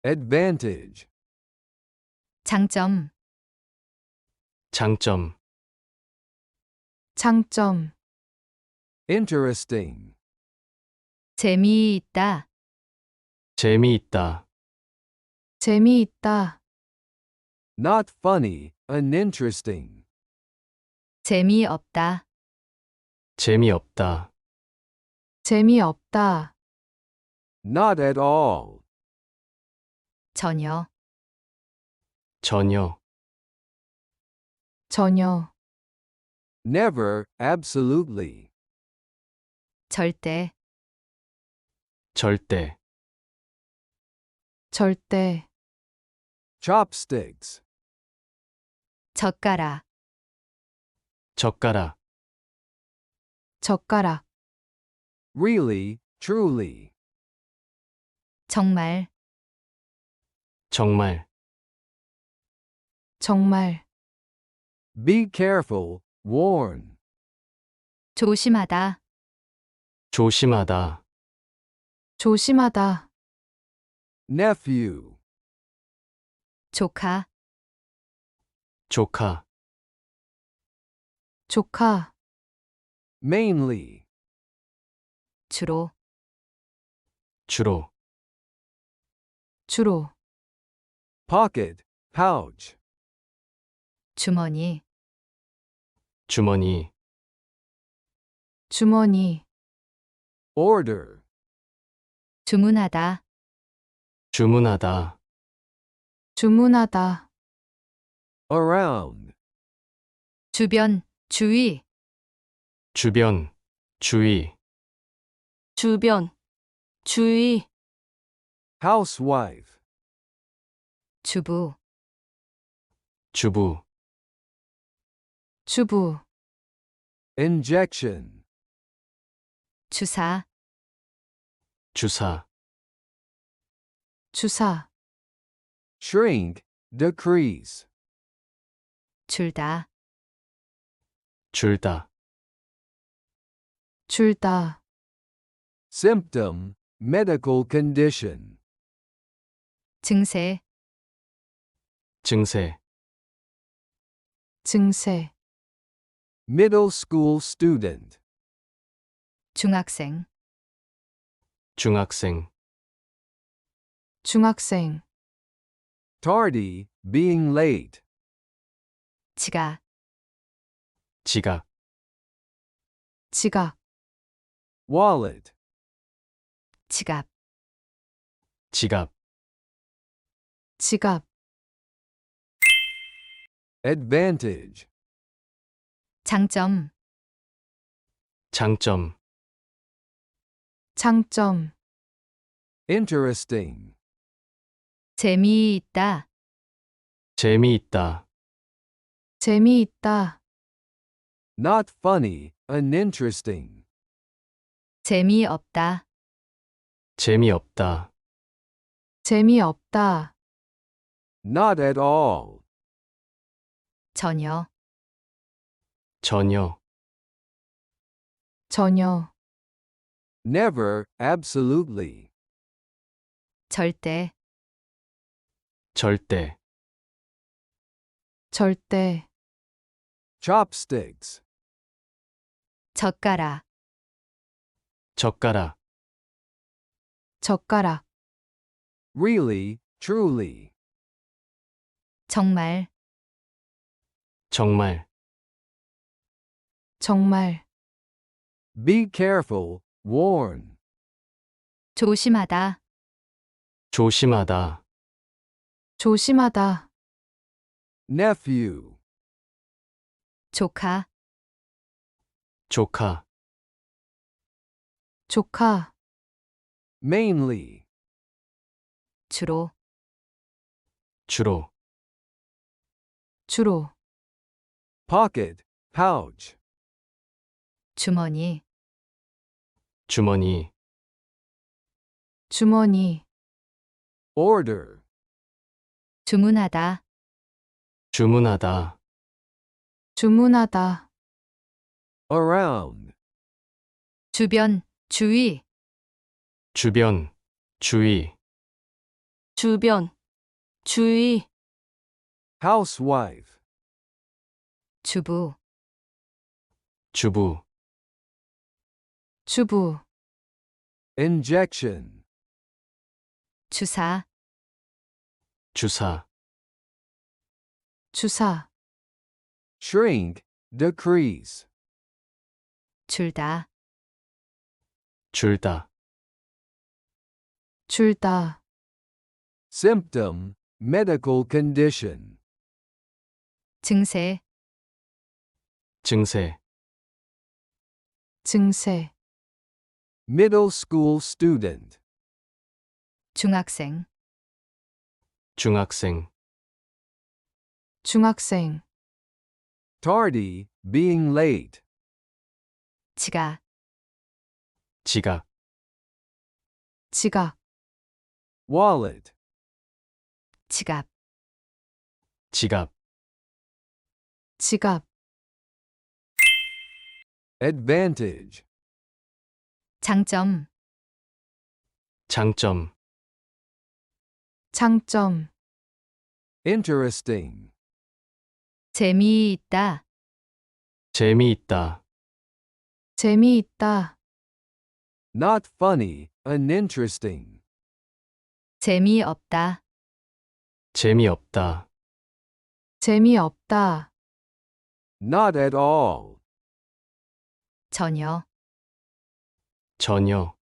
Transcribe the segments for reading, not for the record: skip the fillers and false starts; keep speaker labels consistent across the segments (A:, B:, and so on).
A: advantage,
B: 장점,
C: 장점,
B: 장점,
A: interesting,
B: 재미있다,
C: 재미있다,
B: 재미있다,
A: not funny, uninteresting,
B: 재미없다,
C: 재미없다,
B: 재미없다,
A: not at all,
B: 전혀,
C: 전혀,
B: 전혀,
A: never, absolutely,
B: 절대,
C: 절대,
B: 절대,
A: chopsticks,
B: 젓가락,
C: 젓가락,
B: 젓가락,
A: really, truly,
B: 정말,
C: 정말,
B: 정말,
A: be careful, warn,
B: 조심하다,
C: 조심하다,
B: 조심하다,
A: nephew,
B: 조카,
C: 조카,
B: 조카,
A: mainly,
B: 주로,
C: 주로,
B: 주로,
A: pocket, pouch,
B: 주머니,
C: 주머니,
B: 주머니,
A: order,
B: 주문하다,
C: 주문하다,
B: 주문하다,
A: around,
B: 주변, 주위,
C: 주변, 주위,
B: 주변, 주위,
A: housewife,
B: 주부,
C: 주부,
B: 주부,
A: injection,
B: 주사,
C: 주사,
B: 주사,
A: shrink, decrease,
B: 줄다,
C: 줄다,
B: 줄다,
A: symptom, medical condition,
B: 증세,
C: 증세,
B: 증세,
A: middle school student,
B: 중학생,
C: 중학생,
B: 중학생,
A: tardy, being late,
B: 지각,
C: 지각,
B: 지각,
A: wallet,
B: 지갑,
C: 지갑,
B: 지갑,
A: advantage,
B: 장점,
C: 장점,
B: 장점,
A: interesting,
B: 재미있다,
C: 재미있다,
B: 재미있다,
A: not funny, uninteresting,
B: 재미없다,
C: 재미없다,
B: 재미없다,
A: not at all,
B: 전혀,
C: 전혀,
B: 전혀,
A: never, absolutely,
B: 절대,
C: 절대,
B: 절대,
A: chopsticks,
B: 젓가락,
C: 젓가락,
B: 젓가락,
A: really, truly,
B: 정말,
C: 정말,
B: 정말,
A: be careful, warn,
B: 조심하다,
C: 조심하다,
B: 조심하다,
A: nephew,
B: 조카,
C: 조카,
B: 조카,
A: mainly,
B: 주로,
C: 주로,
B: 주로,
A: pocket, pouch,
B: 주머니,
C: 주머니,
B: 주머니,
A: order,
B: 주문하다,
C: 주문하다,
B: 주문하다,
A: around,
B: 주변, 주위,
C: 주변, 주위,
D: 주변, 주의,
A: housewife,
B: 주부,
C: 주부,
D: 주부,
A: injection,
B: 주사,
C: 주사,
D: 주사,
A: shrink, decrease,
B: 줄다,
C: 줄다,
D: 줄다,
A: symptom, medical condition,
B: 증세,
C: 증세,
D: 증세,
A: middle school student,
B: 중학생,
C: 중학생,
D: 중학생,
A: tardy, being late,
B: 지각,
C: 지각,
D: 지각,
A: wallet,
B: 지갑,
C: 지갑,
D: 지갑,
A: advantage,
B: 장점,
C: 장점,
D: 장점,
A: interesting,
B: 재미있다,
C: 재미있다,
D: 재미있다,
A: not funny, uninteresting,
B: 재미없다,
C: 재미없다,
D: 재미없다,
A: not at all,
B: 전혀,
C: 전혀,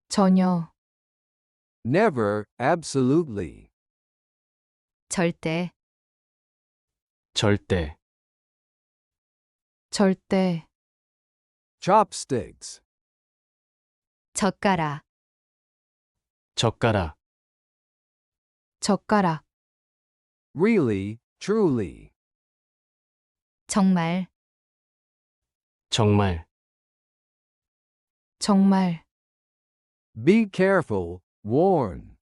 D: 전혀,
A: never, absolutely,
B: 절대,
C: 절대,
D: 절대,
A: chopsticks,
B: 젓가락,
C: 젓가락,
D: 젓가락,
A: really, truly,
B: 정말,
C: 정말,
D: 정말,
A: be careful, warn,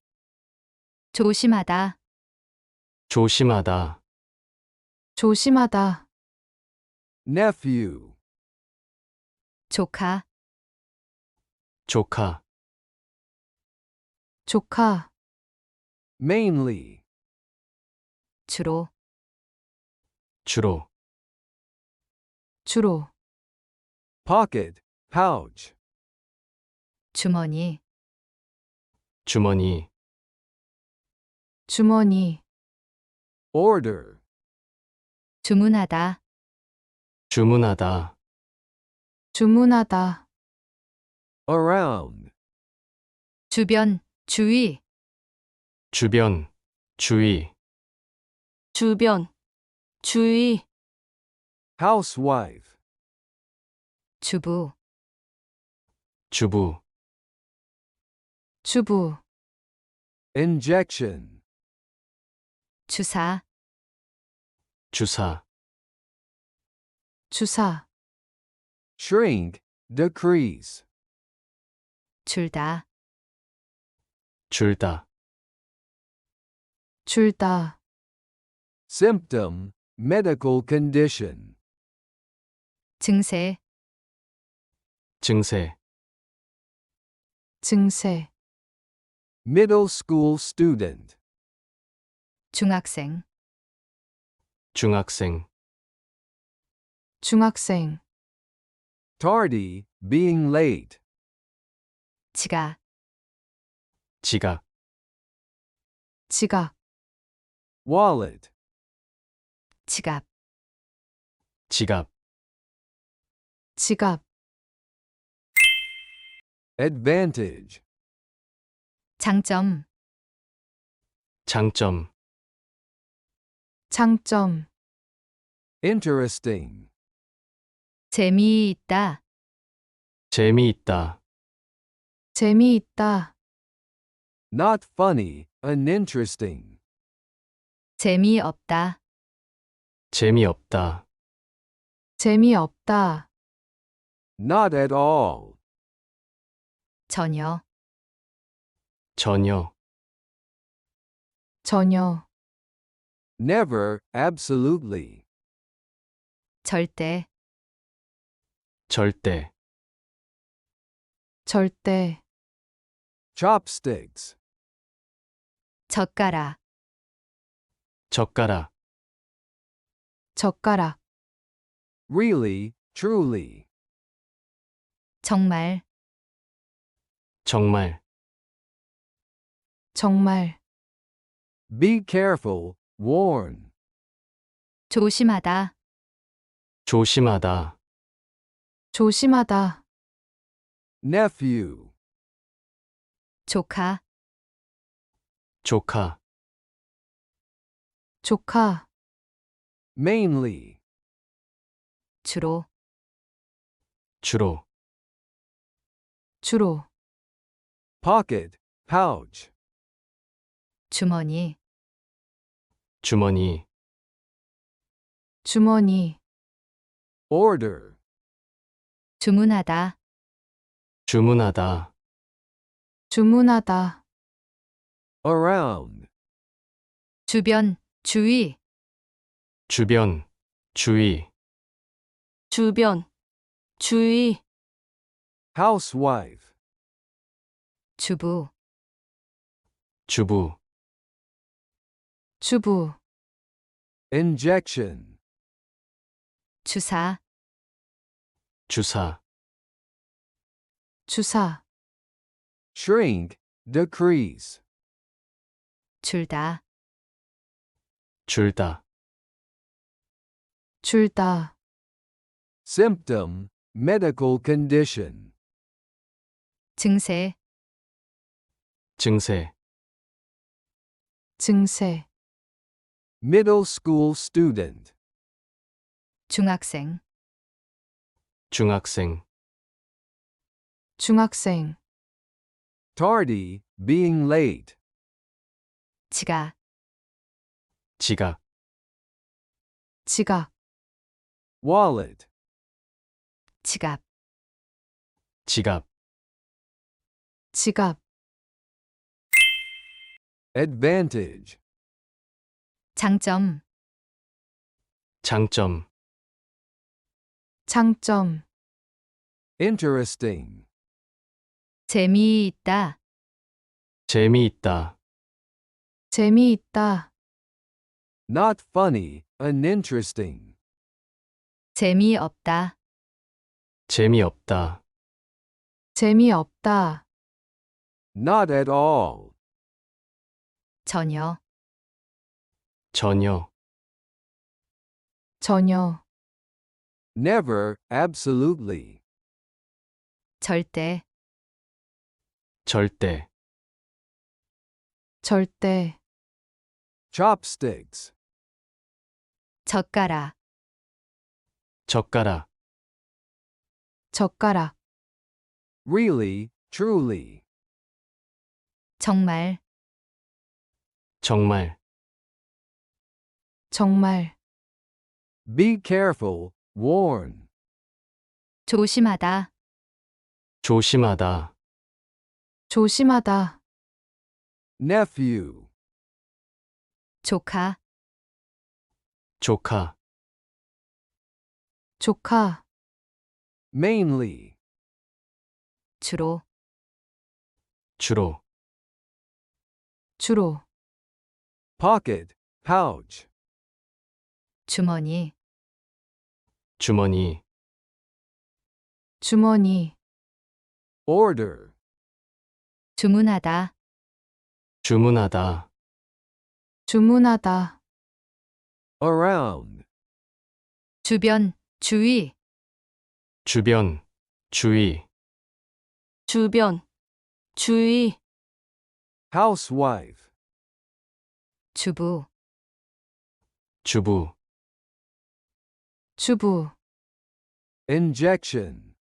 B: 조심하다,
C: 조심하다,
D: 조심하다,
A: nephew,
B: 조카,
C: 조카,
D: 조카,
A: mainly,
B: 주로,
C: 주로,
D: 주로,
A: pocket, pouch,
B: 주머니,
C: 주머니,
D: 주머니,
A: order,
B: 주문하다,
C: 주문하다,
D: 주문하다,
A: around,
B: 주변, 주위,
C: 주변, 주위,
D: 주변, 주의,
A: housewife,
B: 주부,
C: 주부,
D: 주부,
A: injection,
B: 주사,
C: 주사,
D: 주사,
A: shrink, decrease,
B: 줄다,
C: 줄다,
D: 줄다,
A: symptom, medical condition,
B: 증세,
C: 증세,
D: 증세,
A: middle school student,
B: 중학생,
C: 중학생,
D: 중학생,
A: tardy, being late,
B: 지각,
C: 지각,
D: 지각,
A: wallet,
B: 지갑,
C: 지갑,
D: 지갑,
A: advantage,
B: 장점,
C: 장점,
D: 장점,
A: interesting,
B: 재미있다,
C: 재미있다,
D: 재미있다,
A: not funny, uninteresting,
B: 재미없다,
C: 재미없다,
D: 재미없다,
A: not at all,
B: 전혀,
C: 전혀,
D: 전혀,
A: never, absolutely,
B: 절대,
C: 절대,
D: 절대,
A: chopsticks,
B: 젓가락,
C: 젓가락,
D: 젓가락,
A: really, truly,
B: 정말,
C: 정말,
D: 정말,
A: be careful, warn,
B: 조심하다,
C: 조심하다,
D: 조심하다,
A: nephew,
B: 조카,
C: 조카,
D: 조카,
A: mainly,
B: 주로,
C: 주로,
D: 주로,
A: pocket, pouch,
B: 주머니,
C: 주머니,
D: 주머니,
A: order,
B: 주문하다,
C: 주문하다,
D: 주문하다,
A: around,
B: 주변, 주위,
C: 주변, 주위,
D: 주변, 주의,
A: housewife,
B: 주부,
C: 주부,
D: 주부,
A: injection,
B: 주사,
C: 주사,
D: 주사,
A: shrink, decrease,
B: 줄다,
C: 줄다,
D: 줄다,
A: symptom, medical condition,
B: 증세,
C: 증세,
D: 증세,
A: middle school student,
B: 중학생,
C: 중학생,
D: 중학생,
A: tardy, being late,
B: 지각,
C: 지각,
D: 지각,
A: wallet,
B: 지갑,
C: 지갑,
D: 지갑,
A: advantage,
B: 장점,
C: 장점,
D: 장점,
A: interesting,
B: 재미있다,
C: 재미있다,
D: 재미있다,
A: not funny, uninteresting,
B: 재미없다,
C: 재미없다,
D: 재미없다,
A: not at all,
B: 전혀,
C: 전혀,
D: 전혀,
A: never, absolutely,
B: 절대,
C: 절대,
D: 절대,
A: chopsticks,
B: 젓가락,
C: 젓가락,
D: 젓가락,
A: really, truly,
B: 정말,
C: 정말,
D: 정말,
A: be careful, warn,
B: 조심하다,
C: 조심하다,
D: 조심하다,
A: nephew,
B: 조카,
C: 조카,
D: 조카,
A: mainly,
B: 주로,
C: 주로,
D: 주로,
A: pocket, pouch,
B: 주머니,
C: 주머니,
D: 주머니,
A: order,
B: 주문하다,
C: 주문하다,
D: 주문하다,
A: around,
B: 주변, 주위,
C: 주변, 주위,
D: 주변, 주의,
A: housewife,
B: 주부,
C: 주부,
D: 주부,
A: injection,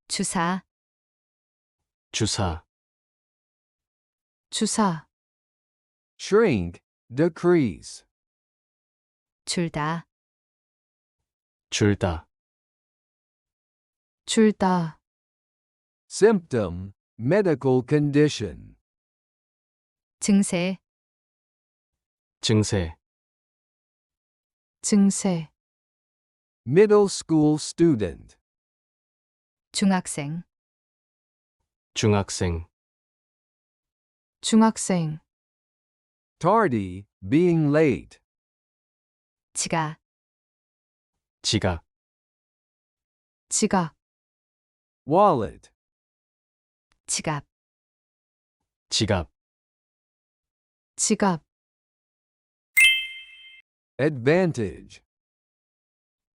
B: 주사,
C: 주사,
D: 주사,
A: shrink, decrease,
B: 줄다,
C: 줄다,
D: 줄다,
A: symptom, medical condition,
B: 증세,
C: 증세,
D: 증세,
A: middle school student,
B: 중학생,
C: 중학생,
D: 중학생,
A: tardy, being late,
B: 지각,
C: 지각,
D: 지각,
A: wallet,
B: 지갑,
C: 지갑,
D: 지갑,
A: advantage,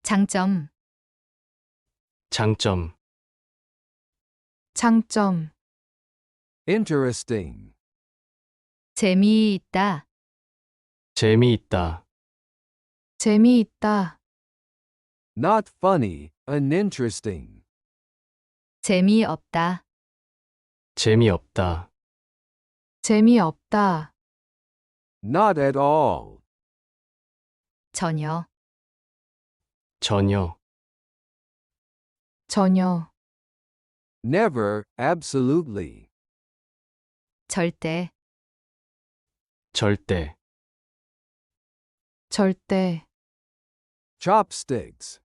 B: 장점,
C: 장점,
D: 장점,
A: interesting,
B: 재미있다,
C: 재미있다,
D: 재미있다,
A: not funny, uninteresting,
B: 재미없다,
C: 재미없다,
D: 재미없다,
A: not at all,
B: 전혀,
C: 전혀,
D: 전혀,
A: never, absolutely,
B: 절대,
C: 절대,
D: 절대,
A: chopsticks,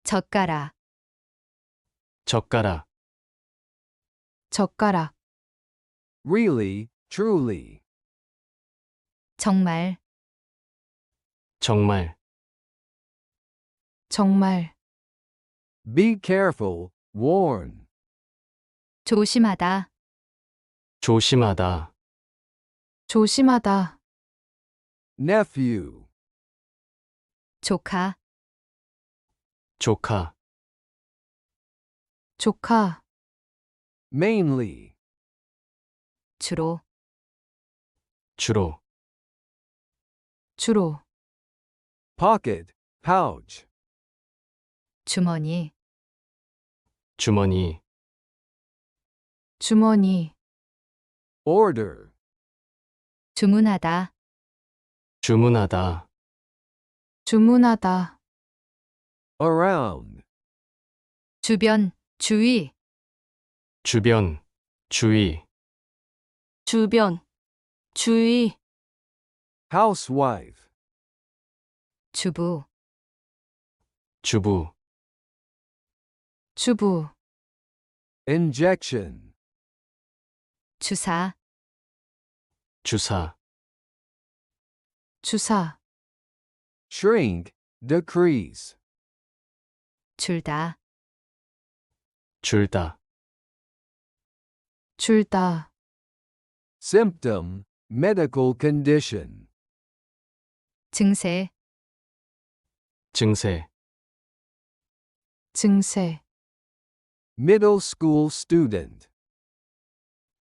B: 젓가락,
C: 젓가락,
D: 젓가락,
A: really, truly,
B: 정말,
C: 정말,
D: 정말,
A: be careful, warn,
B: 조심하다,
C: 조심하다,
D: 조심하다,
A: nephew,
B: 조카,
C: 조카,
D: 조카,
A: mainly,
B: 주로,
C: 주로,
D: 주로,
A: pocket, pouch,
B: 주머니,
C: 주머니,
D: 주머니,
A: order,
B: 주문하다,
C: 주문하다,
D: 주문하다,
A: around,
B: 주변, 주위,
C: 주변, 주위,
D: 주변, 주의,
A: housewife,
B: 주부,
C: 주부,
D: 주부,
A: injection,
B: 주사,
C: 주사,
D: 주사,
A: shrink, decrease,
B: 줄다,
C: 줄다,
D: 줄다,
A: symptom, medical condition,
B: 증세,
C: 증세,
D: 증세,
A: middle school student,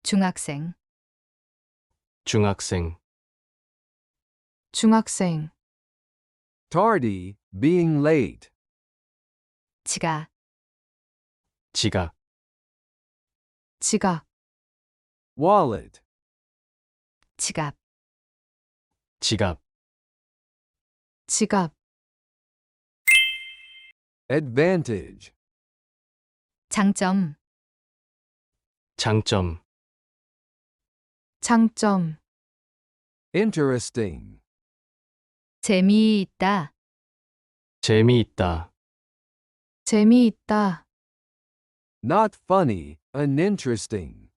B: 중학생,
C: 중학생,
D: 중학생,
A: tardy, being late,
B: 지각,
C: 지각,
D: 지각,
A: wallet,
B: 지갑,
C: 지갑,
D: 지갑,
A: advantage,
B: 장점,
C: 장점,
D: 장점,
A: interesting,
B: 재미있다,
C: 재미있다,
D: 재미있다,
A: not funny, uninteresting,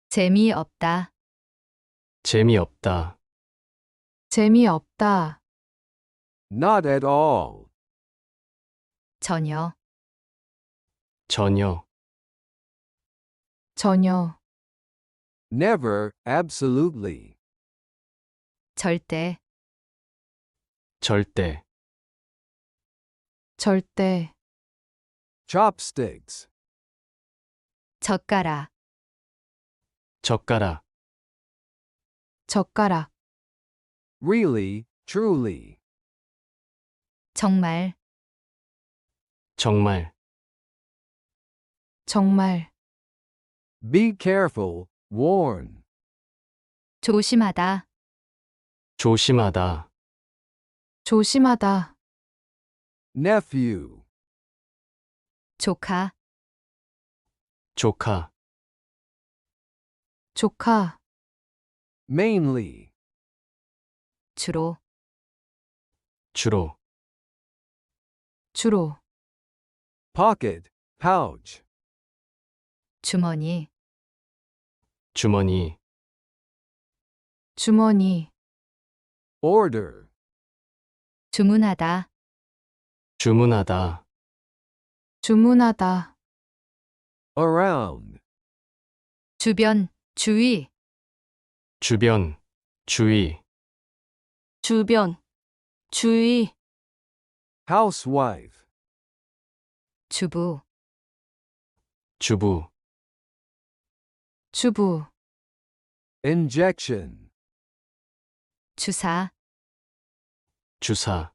B: 재미없다,
C: 재미없다,
D: 재미없다,
A: not at all,
B: 전혀,
C: 전혀,
D: 전혀,
A: never, absolutely,
B: 절대,
C: 절대,
D: 절대,
A: chopsticks,
B: 젓가락,
C: 젓가락,
D: 젓가락,
A: really, truly,
B: 정말,
C: 정말,
D: 정말,
A: be careful, warn,
B: 조심하다,
C: 조심하다,
D: 조심하다,
A: nephew,
B: 조카,
C: 조카,
D: 조카,
A: mainly,
B: 주로,
C: 주로,
D: 주로,
A: pocket, pouch,
B: 주머니,
C: 주머니,
D: 주머니,
A: order,
B: 주문하다,
C: 주문하다,
D: 주문하다,
A: around,
B: 주변, 주위,
C: 주변, 주위,
D: 주변, 주의,
A: housewife,
B: 주부,
C: 주부,
D: 주부,
A: injection,
B: 주사,
C: 주사,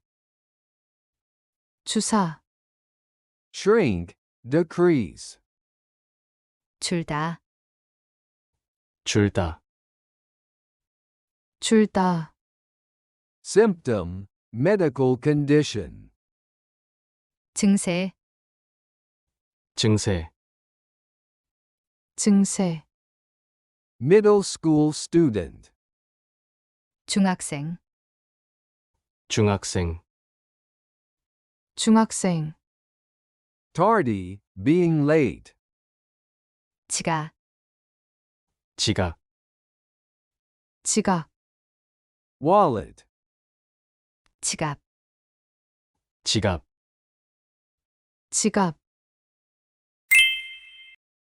D: 주사,
A: shrink, decrease,
B: 줄다,
C: 줄다,
D: 줄다,
A: symptom, medical condition,
B: 증세,
C: 증세,
D: 증세,
A: middle school student,
B: 중학생,
C: 중학생,
D: 중학생,
A: tardy, being late,
B: 지각,
C: 지각,
D: 지각,
A: wallet,
B: 지갑,
C: 지갑,
D: 지갑,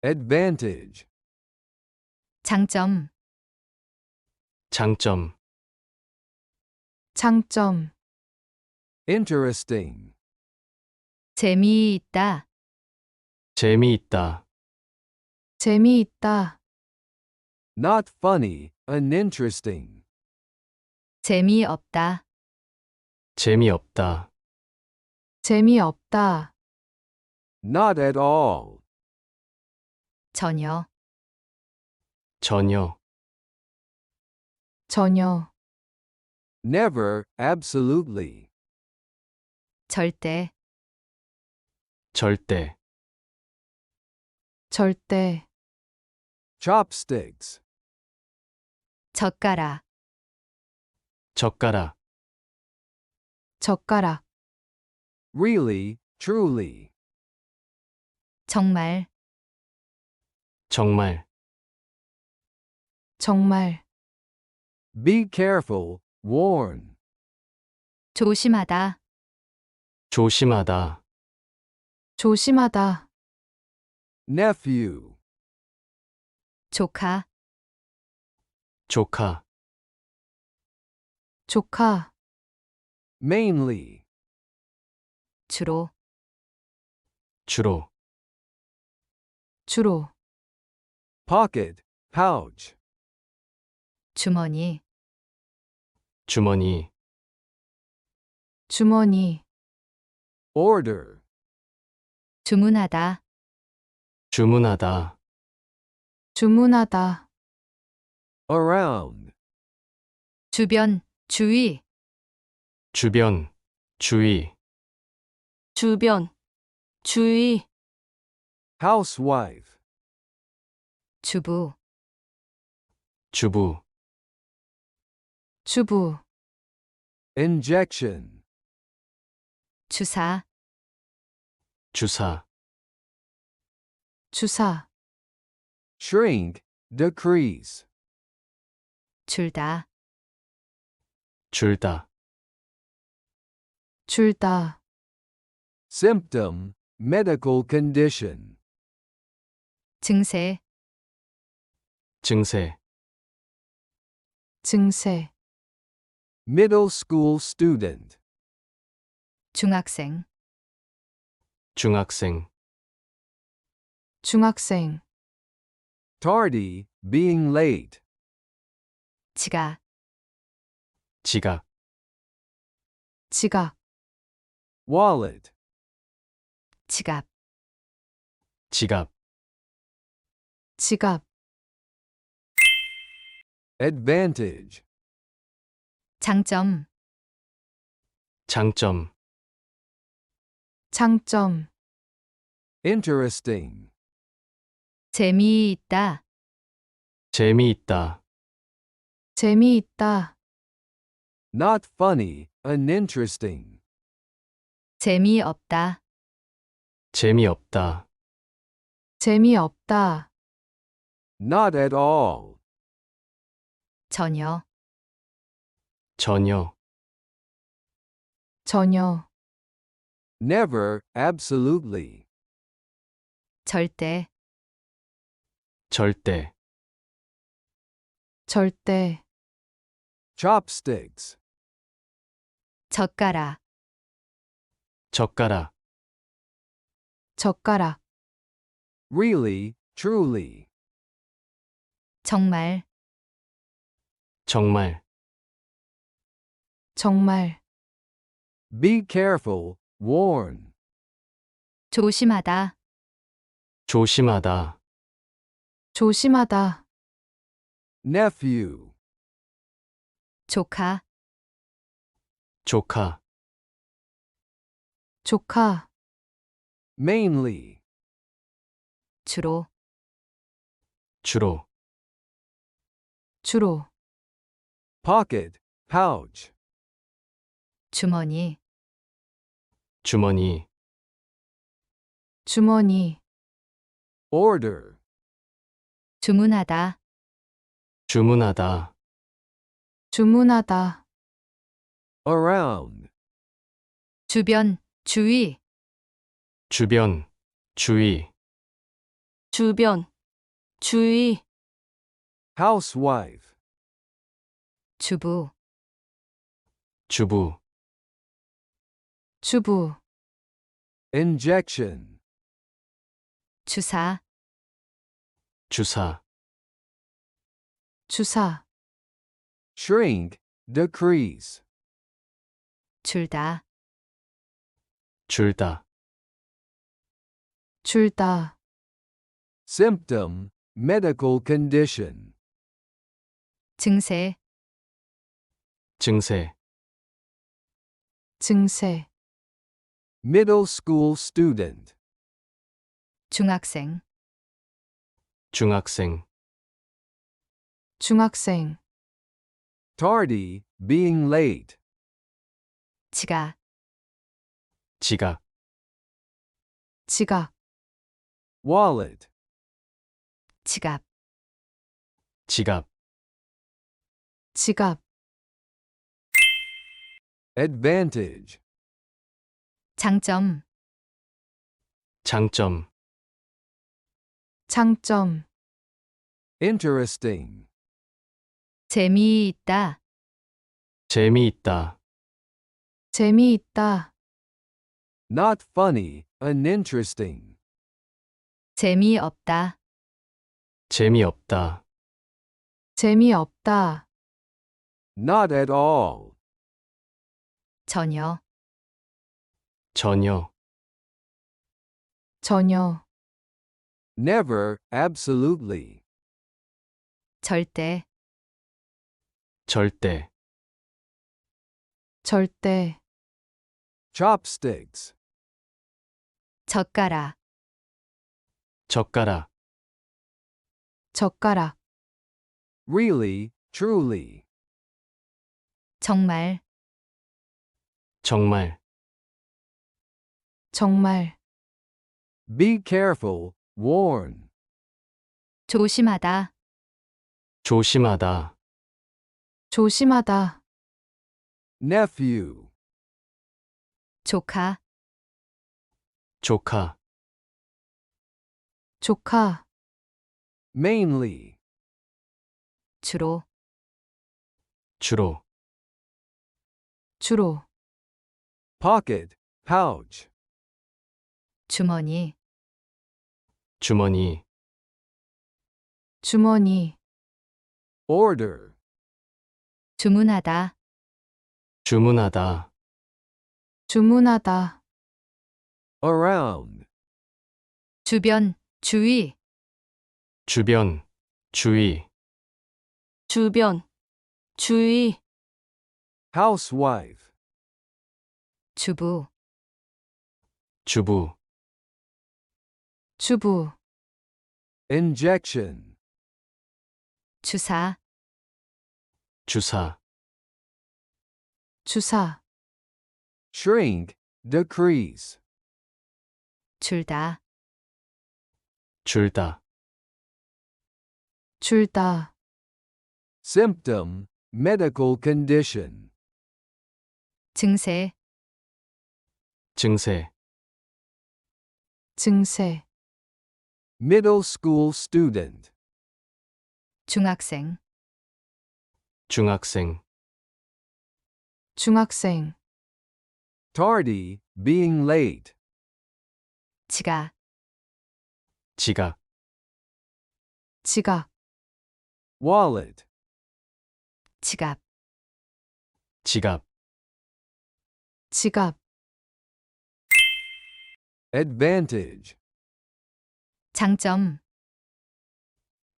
A: advantage,
B: 장점,
C: 장점,
D: 장점,
A: interesting,
B: 재미있다,
C: 재미있다,
D: 재미있다,
A: not funny, uninteresting,
B: 재미없다,
C: 재미없다,
D: 재미없다,
A: not at all,
B: 전혀,
C: 전혀,
D: 전혀,
A: never, absolutely,
B: 절대,
C: 절대,
D: 절대,
A: chopsticks,
B: 젓가락,
C: 젓가락,
D: 젓가락,
A: really, truly,
B: 정말,
C: 정말,
D: 정말,
A: be careful, warn,
B: 조심하다,
C: 조심하다,
D: 조심하다,
A: nephew,
B: 조카,
C: 조카,
D: 조카,
A: mainly,
B: 주로,
C: 주로,
D: 주로,
A: pocket, pouch,
B: 주머니,
C: 주머니,
D: 주머니,
A: order,
B: 주문하다,
C: 주문하다,
D: 주문하다,
A: around,
B: 주변, 주위,
C: 주변, 주위,
D: 주변, 주의,
A: housewife,
B: 주부,
C: 주부,
D: 주부,
A: injection,
B: 주사,
C: 주사,
D: 주사,
A: shrink, decrease,
B: 줄다,
C: 줄다,
D: 줄다,
A: symptom, medical condition,
B: 증세,
C: 증세,
D: 증세,
A: middle school student,
B: 중학생,
C: 중학생,
D: 중학생,
A: tardy, being late,
B: 지각,
C: 지각,
D: 지각,
A: wallet,
B: 지갑,
C: 지갑,
D: 지갑,
A: advantage,
B: 장점,
C: 장점,
D: 장점,
A: interesting,
B: 재미있다,
C: 재미있다,
D: 재미있다,
A: not funny, uninteresting,
B: 재미없다,
C: 재미없다,
D: 재미없다,
A: Not at all.
B: 전혀,
C: 전혀,
D: 전혀,
A: Never, absolutely.
B: 절대,
C: 절대,
D: 절대,
A: Chopsticks.
B: 젓가락,
C: 젓가락,
D: 젓가락,
A: Really, truly.
B: 정말,
C: 정말,
D: 정말,
A: Be careful, warn.
B: 조심하다,
C: 조심하다,
D: 조심하다,
A: Nephew.
B: 조카,
C: 조카,
D: 조카,
A: Mainly.
B: 주로,
C: 주로,
D: 주로,
A: Pocket, pouch.
B: 주머니,
C: 주머니,
D: 주머니,
A: Order.
B: 주문하다,
C: 주문하다,
D: 주문하다,
A: Around.
B: 주변, 주위,
C: 주변, 주위,
D: 주변, 주의,
A: Housewife.
B: 주부,
C: 주부,
D: 주부,
A: Injection.
B: 주사,
C: 주사,
D: 주사,
A: Shrink, decrease.
B: 줄다,
C: 줄다,
D: 줄다,
A: Symptom, medical condition.
B: 증세,
C: 증세,
D: 증세,
A: Middle school student.
B: 중학생,
C: 중학생,
D: 중학생,
A: Tardy, being late.
B: 지각,
C: 지각,
D: 지각,
A: Wallet.
B: 지갑,
C: 지갑,
D: 지갑,
A: Advantage.
B: 장점,
C: 장점,
D: 장점,
A: Interesting.
B: 재미있다,
C: 재미있다,
D: 재미있다,
A: Not funny, uninteresting.
B: 재미없다,
C: 재미없다,
D: 재미없다,
A: Not at all.
B: 전혀,
C: 전혀,
D: 전혀,
A: Never, absolutely.
B: 절대,
C: 절대,
D: 절대,
A: Chopsticks.
B: 젓가락,
C: 젓가락,
D: 젓가락,
A: Really, truly.
B: 정말,
C: 정말,
D: 정말,
A: Be careful, warn.
B: 조심하다,
C: 조심하다,
D: 조심하다,
A: Nephew.
B: 조카,
C: 조카,
D: 조카,
A: Mainly.
B: 주로,
C: 주로,
D: 주로,
A: Pocket, pouch.
B: 주머니,
C: 주머니,
D: 주머니,
A: Order.
B: 주문하다,
C: 주문하다,
D: 주문하다,
A: Around.
B: 주변, 주위,
C: 주변, 주위,
D: 주변, 주의,
A: Housewife.
B: 주부,
C: 주부,
D: 주부,
A: Injection.
B: 주사,
C: 주사,
D: 주사,
A: Shrink, decrease.
B: 줄다,
C: 줄다,
D: 줄다,
A: symptom, medical condition,
B: 증세,
C: 증세,
D: 증세,
A: middle school student,
B: 중학생,
C: 중학생,
D: 중학생,
A: tardy, being late,
B: 지각,
C: 지각,
D: 지각,
A: wallet,
B: 지갑,
C: 지갑,
D: 지갑,
A: advantage,
B: 장점,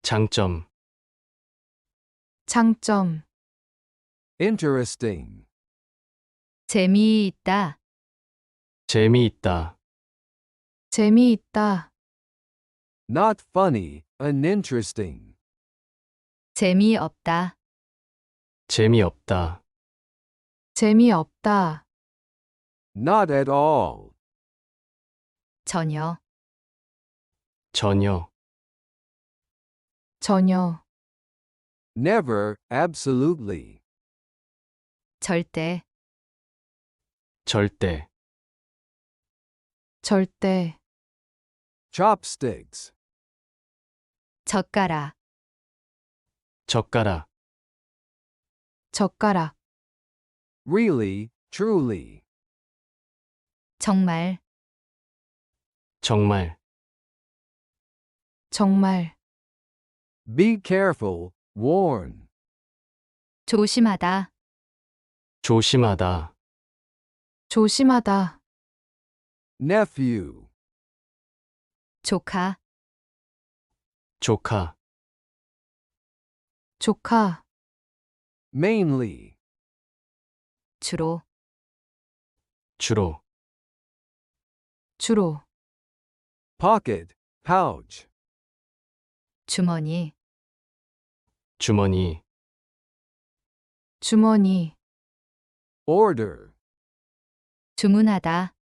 C: 장점,
D: 장점,
A: interesting,
B: 재미있다,
C: 재미있다,
D: 재미있다,
A: not funny, uninteresting,
B: 재미없다,
C: 재미없다,
D: 재미없다,
A: not at all,
B: 전혀,
C: 전혀,
D: 전혀,
A: never, absolutely,
B: 절대,
C: 절대,
D: 절대,
A: chopsticks,
B: 젓가락,
C: 젓가락,
D: 젓가락,
A: really, truly,
B: 정말,
C: 정말,
D: 정말,
A: be careful, warn,
B: 조심하다,
C: 조심하다,
D: 조심하다,
A: nephew,
B: 조카,
C: 조카,
D: 조카,
A: mainly,
B: 주로,
C: 주로,
D: 주로,
A: pocket, pouch,
B: 주머니,
C: 주머니,
D: 주머니,
A: order,
B: 주문하다,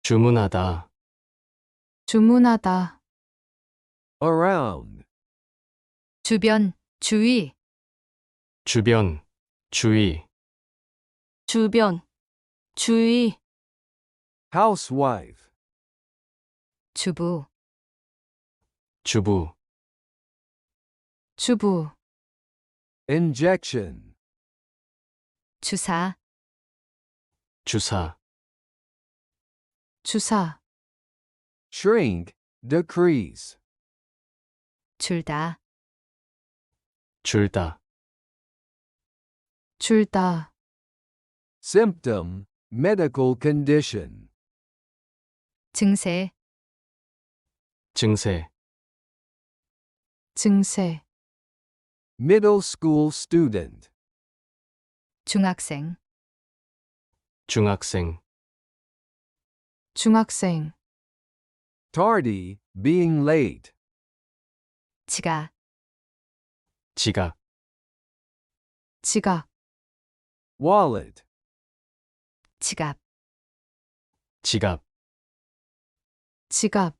C: 주문하다,
D: 주문하다,
A: around,
B: 주변, 주위,
C: 주변, 주위,
D: 주변, 주의,
A: housewife,
B: 주부,
C: 주부,
D: 주부,
A: injection,
B: 주사,
C: 주사,
D: 주사,
A: shrink, decrease,
B: 줄다,
C: 줄다,
D: 줄다,
A: symptom, medical condition,
B: 증세,
C: 증세,
D: 증세,
A: middle school student,
B: 중학생,
C: 중학생,
D: 중학생,
A: tardy, being late,
B: 지각,
C: 지각,
D: 지각,
A: wallet,
B: 지갑,
C: 지갑,
D: 지갑,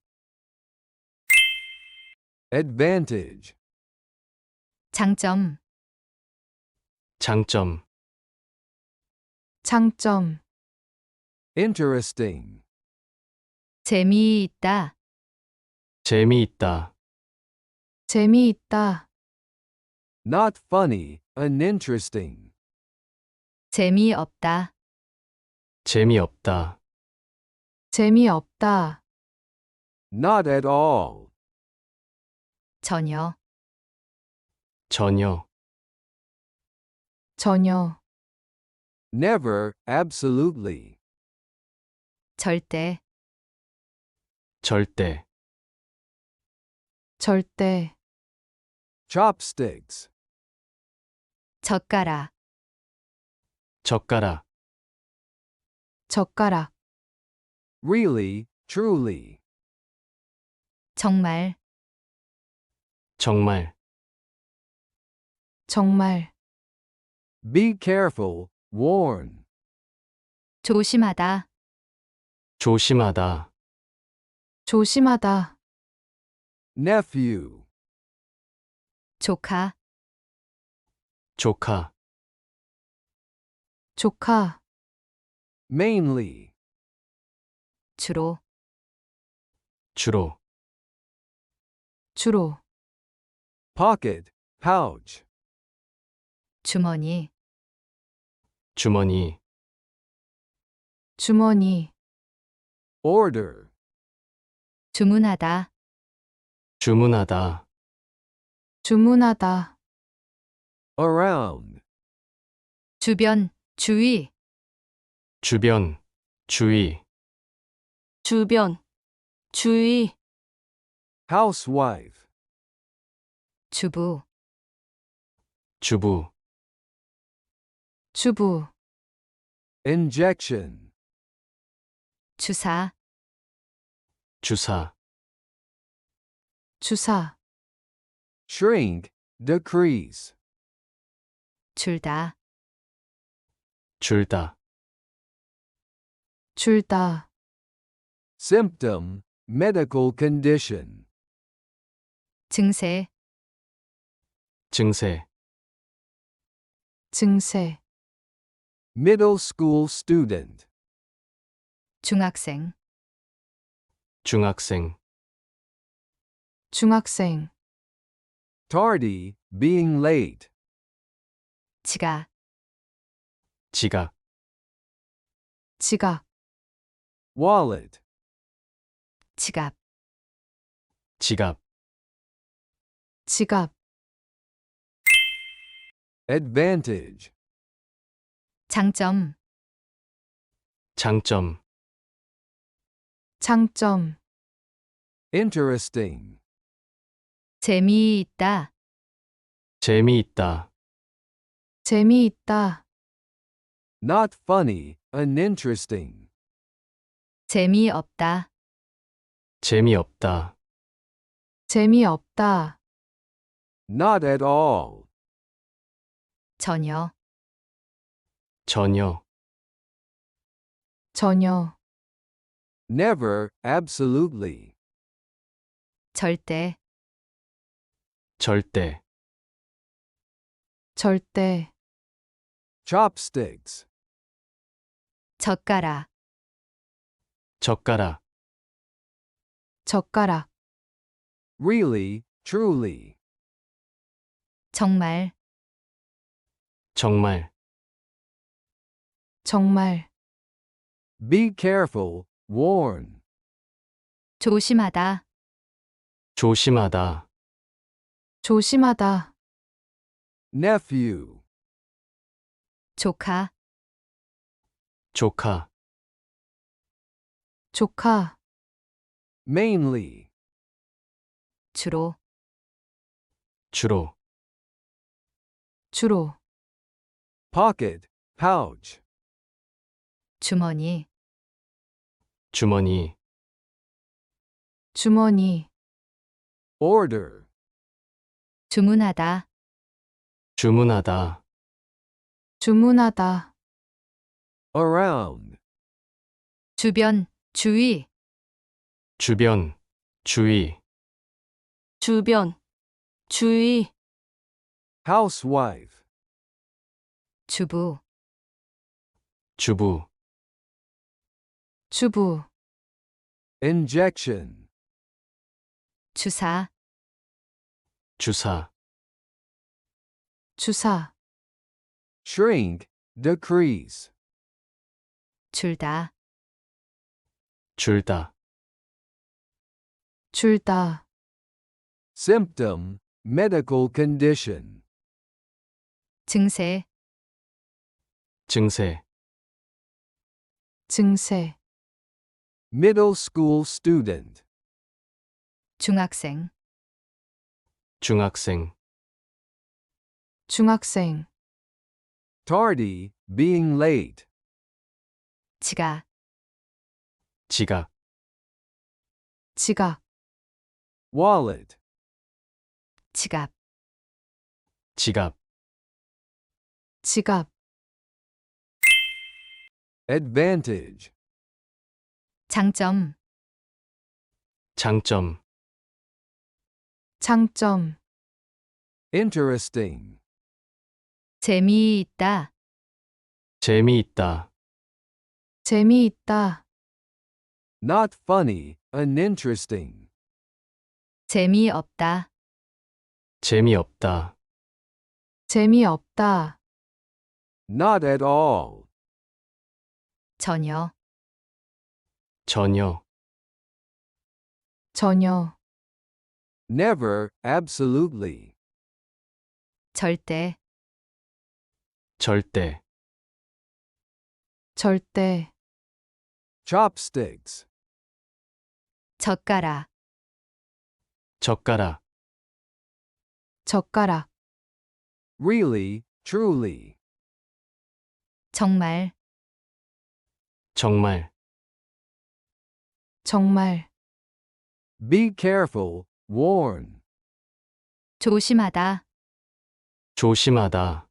A: advantage,
B: 장점,
C: 장점,
D: 장점,
A: interesting,
B: 재미있다,
C: 재미있다,
D: 재미있다,
A: not funny, uninteresting,
B: 재미없다,
C: 재미없다,
D: 재미없다,
A: not at all,
B: 전혀,
C: 전혀,
D: 전혀,
A: never, absolutely,
B: 절대,
C: 절대,
D: 절대,
A: chopsticks,
B: 젓가락,
C: 젓가락,
D: 젓가락,
A: really, truly,
B: 정말,
C: 정말,
D: 정말,
A: be careful, warn,
B: 조심하다,
C: 조심하다,
D: 조심하다,
A: nephew,
B: 조카,
C: 조카,
D: 조카,
A: mainly,
B: 주로,
C: 주로,
D: 주로,
A: pocket, pouch,
B: 주머니,
C: 주머니,
D: 주머니,
A: order,
B: 주문하다,
C: 주문하다,
D: 주문하다,
A: around,
B: 주변, 주위,
C: 주변, 주위,
D: 주변, 주의,
A: housewife,
B: 주부,
C: 주부,
D: 주부,
A: injection,
B: 주사,
C: 주사,
D: 주사,
A: shrink, decrease,
B: 줄다,
C: 줄다,
D: 줄다,
A: symptom, medical condition,
B: 증세,
C: 증세,
D: 증세,
A: middle school student,
B: 중학생,
C: 중학생,
D: 중학생,
A: tardy, being late,
B: 지각,
C: 지각,
D: 지각,
A: wallet,
B: 지갑,
C: 지갑,
D: 지갑,
A: advantage,
B: 장점,
C: 장점,
D: 장점,
A: interesting,
B: 재미있다,
C: 재미있다,
D: 재미있다,
A: not funny, uninteresting,
B: 재미없다,
C: 재미없다,
D: 재미없다,
A: not at all,
B: 전혀,
C: 전혀,
D: 전혀,
A: never, absolutely,
B: 절대,
C: 절대,
D: 절대,
A: chopsticks,
B: 젓가락,
C: 젓가락,
D: 젓가락,
A: really, truly,
B: 정말,
C: 정말,
D: 정말,
A: be careful, warn,
B: 조심하다,
C: 조심하다,
D: 조심하다,
A: nephew,
B: 조카,
C: 조카,
D: 조카,
A: mainly,
B: 주로,
C: 주로,
D: 주로,
A: pocket, pouch,
B: 주머니,
C: 주머니,
D: 주머니,
A: order,
B: 주문하다,
C: 주문하다,
D: 주문하다,
A: around,
B: 주변, 주위,
C: 주변, 주위,
D: 주변, 주의,
A: housewife,
B: 주부,
C: 주부,
D: 주부,
A: injection,
B: 주사,
C: 주사,
D: 주사,
A: shrink, decrease,
B: 줄다,
C: 줄다,
D: 줄다,
A: symptom, medical condition,
B: 증세,
C: 증세,
D: 증세,
A: middle school student,
B: 중학생,
C: 중학생,
D: 중학생,
A: tardy, being late,
B: 지각,
C: 지각,
D: 지각,
A: wallet,
B: 지갑,
C: 지갑,
D: 지갑,
A: advantage,
B: 장점,
C: 장점,
D: 장점,
A: interesting,
B: 재미있다.
C: 재미있다.
D: 재미있다.
A: not funny, uninteresting,
B: 재미없다.
C: 재미없다.
D: 재미없다.
A: not at all,
B: 전혀.
C: 전혀.
D: 전혀.
A: never, absolutely,
B: 절대.
C: 절대.
D: 절대.
A: chopsticks,
B: 젓가락.
C: 젓가락.
D: 젓가락.
A: really, truly,
B: 정말.
C: 정말.
D: 정말.
A: be careful, warn,
B: 조심하다.
C: 조심하다.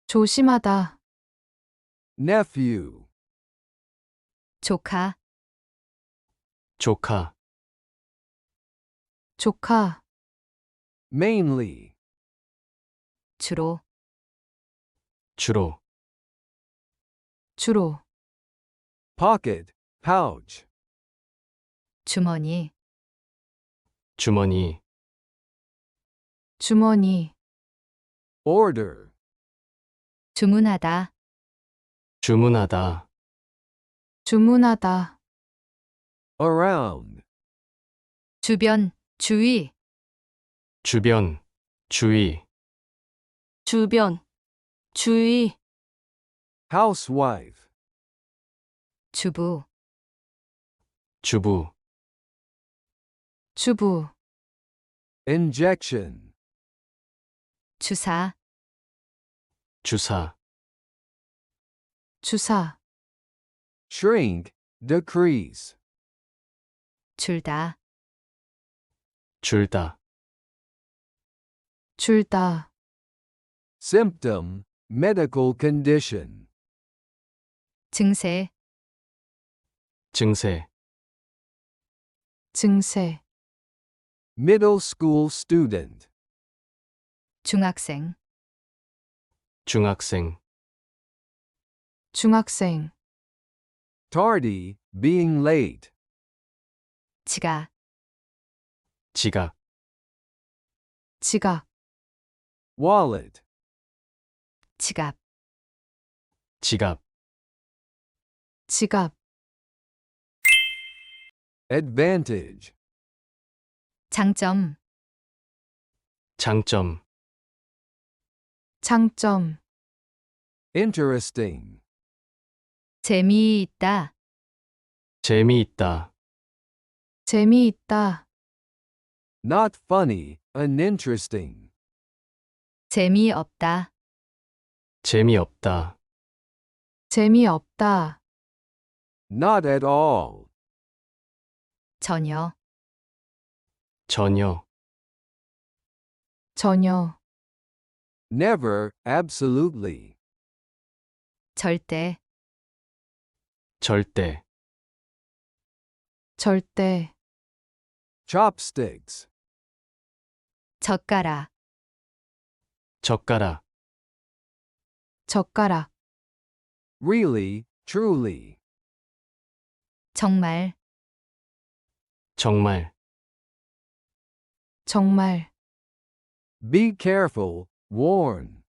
D: 조심하다.
A: nephew,
B: 조카.
C: 조카.
D: 조카.
A: mainly,
B: 주로.
C: 주로.
D: 주로.
A: pocket, pouch,
B: 주머니.
C: 주머니.
D: 주머니.
A: order,
B: 주문하다.
C: 주문하다.
D: 주문하다.
A: around,
B: 주변. 주위.
C: 주변. 주위.
D: 주변. 주의.
A: housewife,
B: 주부.
C: 주부.
D: 주부.
A: injection,
B: 주사.
C: 주사.
D: 주사.
A: shrink, decrease,
B: 줄다.
C: 줄다.
D: 줄다.
A: symptom, medical condition,
B: 증세.
C: 증세.
D: 증세.
A: middle school student,
B: 중학생.
C: 중학생.
D: 중학생.
A: tardy, being late,
B: 지각.
C: 지각.
D: 지각.
A: wallet,
B: 지갑.
C: 지갑.
D: 지갑.
A: advantage,
B: 장점.
C: 장점.
D: 장점.
A: interesting,
B: 재미있다.
C: 재미있다.
D: 재미있다.
A: not funny, uninteresting,
B: 재미없다.
C: 재미없다.
D: 재미없다.
A: not at all,
B: 전혀.
C: 전혀.
D: 전혀.
A: never, absolutely,
B: 절대.
C: 절대.
D: 절대.
A: chopsticks,
B: 젓가락.
C: 젓가락.
D: 젓가락.
A: really, truly,
B: 정말.
C: 정말.
D: 정말.
A: be careful, warn,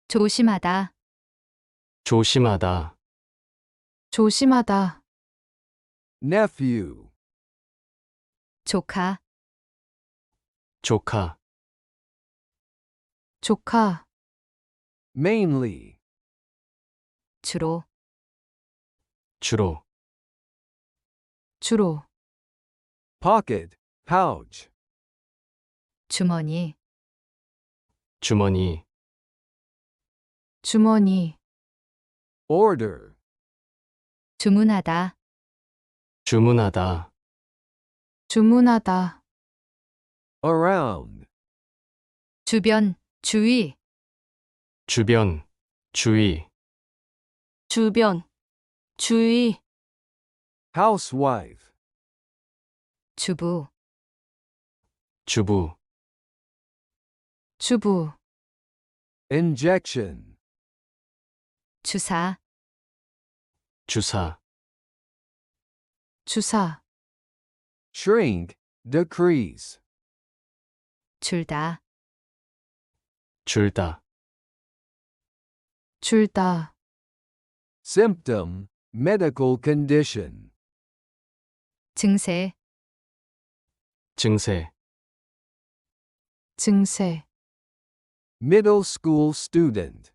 B: 조심하다.
C: 조심하다.
D: 조심하다.
A: nephew,
B: 조카.
C: 조카.
D: 조카.
A: mainly,
B: 주로.
C: 주로.
D: 주로.
A: pocket, pouch,
B: 주머니.
C: 주머니.
D: 주머니.
A: order,
B: 주문하다.
C: 주문하다.
D: 주문하다.
A: around,
B: 주변. 주위.
C: 주변. 주위.
D: 주변. 주의.
A: housewife,
B: 주부.
C: 주부.
D: 주부,
A: injection,
B: 주사,
C: 주사,
D: 주사,
A: shrink, decrease,
B: 줄다,
C: 줄다,
D: 줄다,
A: symptom, medical condition,
B: 증세,
C: 증세,
D: 증세,
A: middle school student,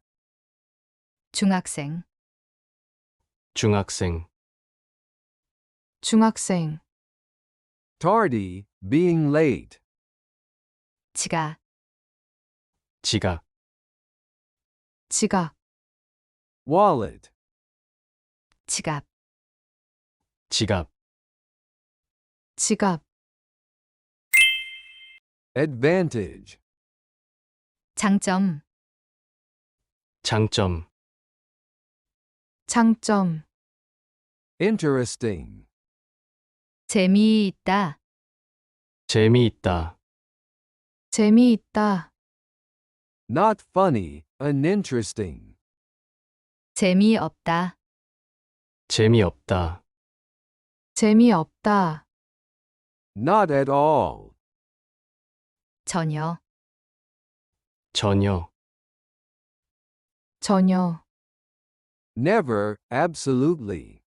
B: 중학생,
C: 중학생,
D: 중학생,
A: tardy, being late,
B: 지각,
C: 지각,
D: 지각,
A: wallet,
B: 지갑,
C: 지갑,
D: 지갑,
A: advantage,
B: 장점,
C: 장점,
D: 장점,
A: interesting,
B: 재미있다,
C: 재미있다,
D: 재미있다,
A: not funny, uninteresting,
B: 재미없다,
C: 재미없다,
D: 재미없다,
A: not at all,
B: 전혀,
C: 전혀,
D: 전혀,
A: never, absolutely,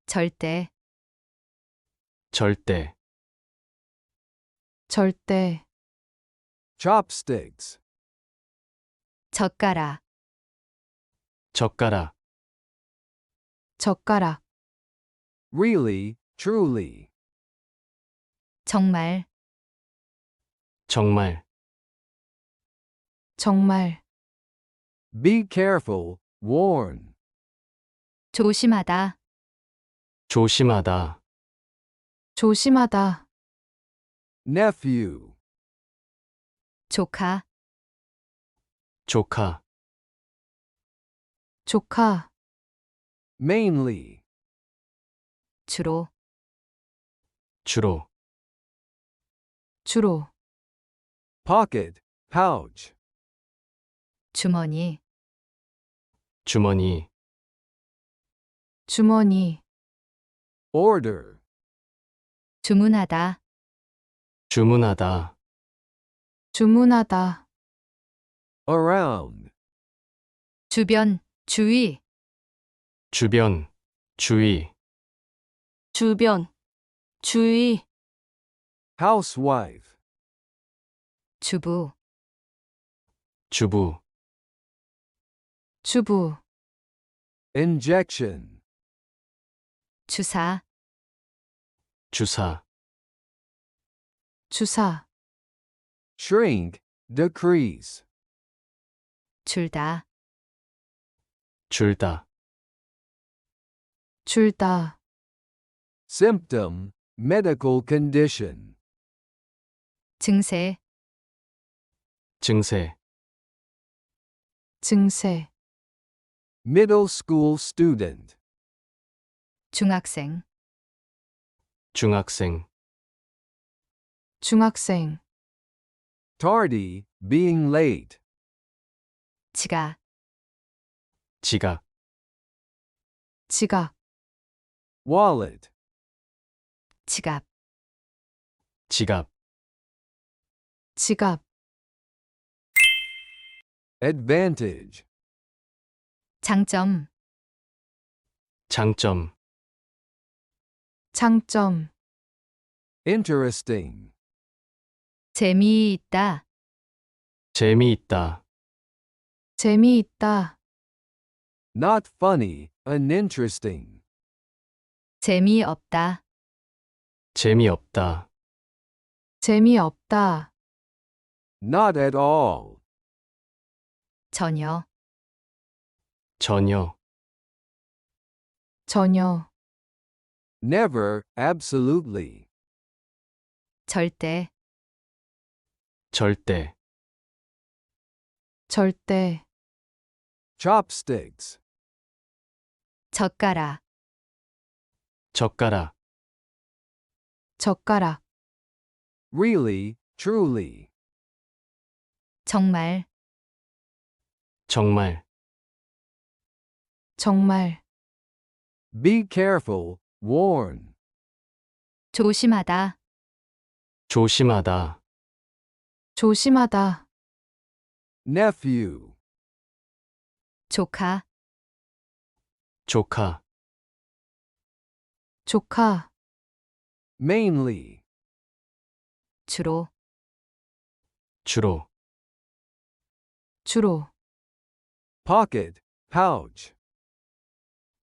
B: 절대,
C: 절대,
D: 절대,
A: chopsticks,
B: 젓가락,
C: 젓가락,
D: 젓가락,
A: really, truly,
B: 정말,
C: 정말,
D: 정말,
A: be careful, warn,
B: 조심하다,
C: 조심하다,
D: 조심하다,
A: nephew,
B: 조카,
C: 조카,
D: 조카,
A: mainly,
B: 주로,
C: 주로,
D: 주로,
A: pocket, pouch,
B: 주머니,
C: 주머니,
D: 주머니,
A: order,
B: 주문하다,
C: 주문하다,
D: 주문하다,
A: around,
B: 주변, 주위,
C: 주변, 주위,
D: 주변, 주의,
A: housewife,
B: 주부,
C: 주부,
D: 주부,
A: injection,
B: 주사,
C: 주사,
D: 주사,
A: shrink, decrease,
B: 줄다,
C: 줄다,
D: 줄다,
A: symptom, medical condition,
B: 증세,
C: 증세,
D: 증세,
A: middle school student,
B: 중학생,
C: 중학생,
D: 중학생,
A: tardy, being late,
B: 지각,
C: 지각,
D: 지각,
A: wallet,
B: 지갑,
C: 지갑,
D: 지갑,
A: advantage,
B: 장점,
C: 장점,
D: 장점,
A: interesting,
B: 재미있다,
C: 재미있다,
D: 재미있다,
A: not funny, uninteresting,
B: 재미없다,
C: 재미없다,
D: 재미없다,
A: not at all,
B: 전혀,
C: 전혀,
D: 전혀,
A: never, absolutely,
B: 절대,
C: 절대,
D: 절대,
A: chopsticks,
B: 젓가락,
C: 젓가락,
D: 젓가락,
A: really, truly,
B: 정말,
C: 정말,
D: 정말,
A: Be careful, warn.
B: 조심하다,
C: 조심하다,
D: 조심하다,
A: Nephew.
B: 조카,
C: 조카,
D: 조카,
A: Mainly.
B: 주로,
C: 주로,
D: 주로,
A: Pocket, pouch.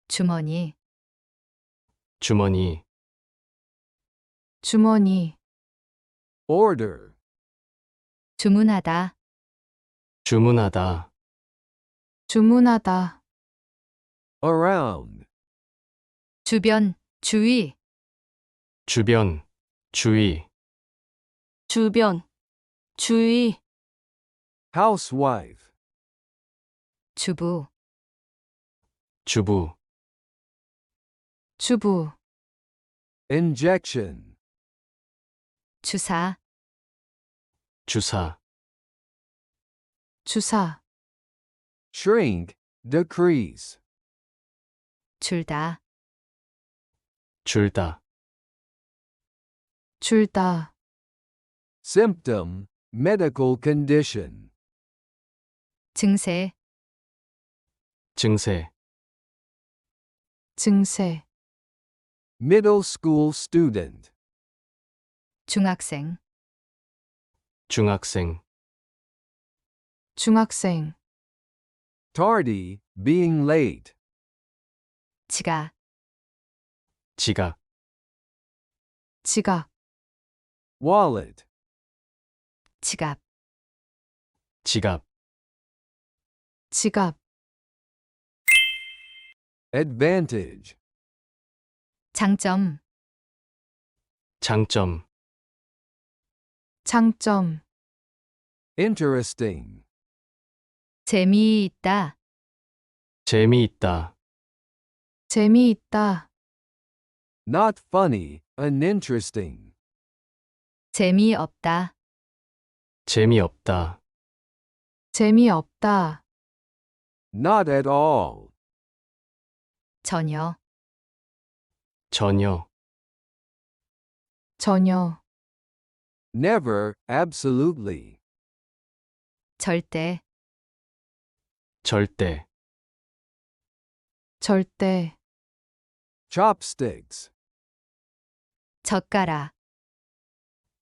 B: 주머니,
C: 주머니,
D: 주머니,
A: Order.
B: 주문하다,
C: 주문하다,
D: 주문하다,
A: Around.
B: 주변, 주위,
C: 주변, 주위,
D: 주변, 주의,
A: Housewife.
B: 주부,
C: 주부,
D: 주부,
A: Injection.
B: 주사,
C: 주사,
D: 주사,
A: Shrink, decrease.
B: 줄다,
C: 줄다,
D: 줄다,
A: Symptom, medical condition.
B: 증세,
C: 증세,
D: 증세,
A: Middle school student.
B: 중학생,
C: 중학생,
D: 중학생,
A: Tardy, being late.
B: 지각,
C: 지각,
D: 지각,
A: Wallet.
B: 지갑,
C: 지갑,
D: 지갑,
A: Advantage.
B: 장점,
C: 장점,
D: 장점,
A: Interesting.
B: 재미있다,
C: 재미있다,
D: 재미있다,
A: Not funny, uninteresting.
B: 재미없다,
C: 재미없다,
D: 재미없다,
A: Not at all.
B: 전혀,
C: 전혀,
D: 전혀,
A: Never, absolutely.
B: 절대,
C: 절대,
D: 절대,
A: Chopsticks.
B: 젓가락,